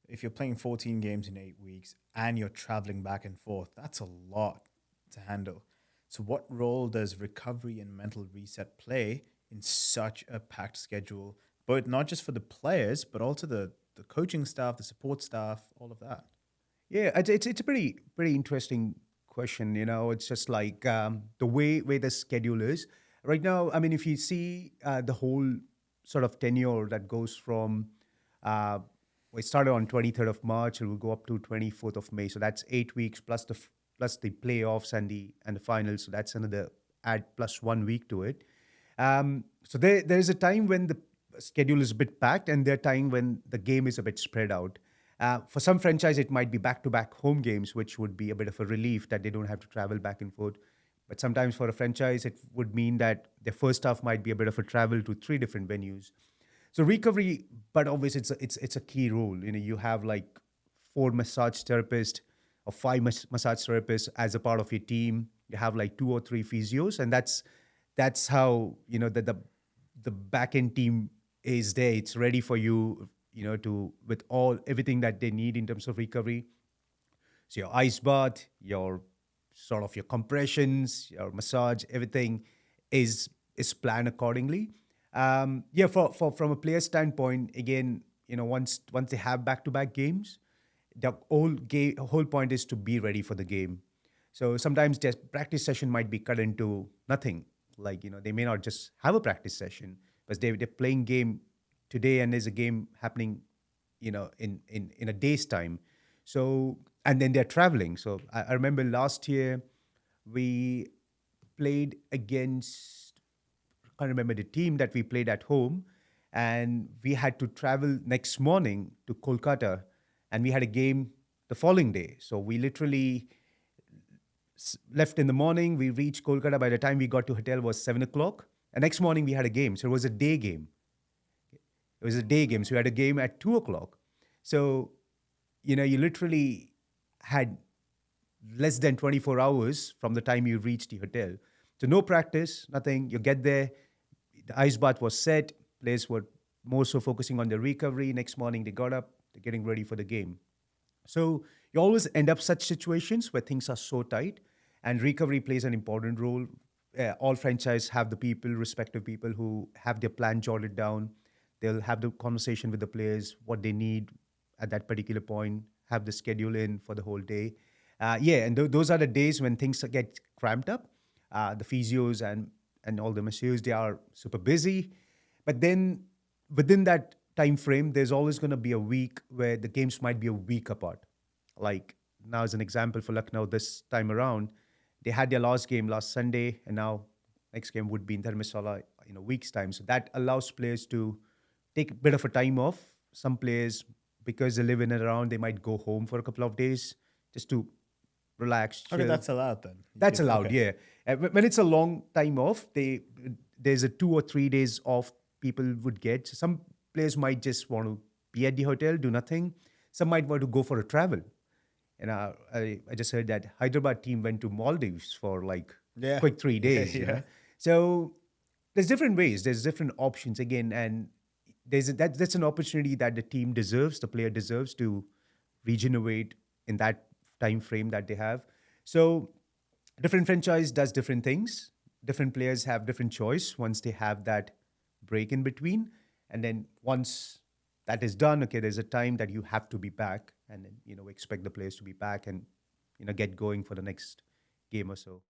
if you're playing 14 games in 8 weeks and you're traveling back and forth, that's a lot to handle. So, what role does recovery and mental reset play in such a packed schedule, but not just for the players, but also the coaching staff, the support staff, all of that? Yeah, it's a pretty interesting question. It's just like the way the schedule is right now. I mean, if you see the whole sort of tenure that goes from uh, we started on 23rd of March, it will go up to 24th of May. So that's 8 weeks plus plus the playoffs and the finals. So that's another add plus 1 week to it. So there's a time when the schedule is a bit packed, and there are time when the game is a bit spread out. For some franchise, it might be back-to-back home games, which would be a bit of a relief that they don't have to travel back and forth. But sometimes for a franchise, it would mean that their first half might be a bit of a travel to three different venues. So recovery, but obviously it's a key role. You have like four massage therapists or five massage therapists as a part of your team. You have like two or three physios, and that's how the back end team is there. It's ready for you, to with all everything that they need in terms of recovery. So your ice bath, your sort of your compressions, your massage, everything is planned accordingly. Yeah, for from a player standpoint, again, once they have back to back games, the whole point is to be ready for the game. So sometimes their practice session might be cut into nothing. Like, they may not just have a practice session, but they're playing game today and there's a game happening, in a day's time. So, and then they're traveling. So I remember last year we played against, I can't remember the team that we played at home, and we had to travel next morning to Kolkata, and we had a game the following day. So we literally left in the morning. We reached Kolkata. By the time we got to hotel was 7 o'clock. And next morning we had a game. So it was a day game. It was a day game. So we had a game at 2 o'clock. So, you literally had less than 24 hours from the time you reached the hotel. So no practice, nothing. You get there, the ice bath was set, players were more so focusing on the recovery. Next morning they got up, they're getting ready for the game. So you always end up such situations where things are so tight, and recovery plays an important role. All franchise have the people, respective people who have their plan jotted down. They'll have the conversation with the players, what they need at that particular point, have the schedule in for the whole day. Yeah, and those are the days when things get cramped up. The physios and all the masseurs, they are super busy. But then within that time frame, there's always going to be a week where the games might be a week apart. Like now, as an example for Lucknow this time around, they had their last game last Sunday, and now next game would be in Dharmasala in a week's time. So that allows players to take a bit of a time off. Some players, because they live in and around, they might go home for a couple of days just to relax, Okay, chill. that's allowed then. You That's can, allowed, okay. yeah. When it's a long time off, there's a 2 or 3 days off people would get. Some players might just want to be at the hotel, do nothing. Some might want to go for a travel. And I just heard that Hyderabad team went to Maldives for like Yeah. quick three Yeah, days. yeah. So there's different ways, there's different options again, and that's an opportunity that the team deserves, the player deserves to regenerate in that time frame that they have. So different franchise does different things. Different players have different choice once they have that break in between, and then once that is done, okay, there's a time that you have to be back, and then expect the players to be back and get going for the next game or so.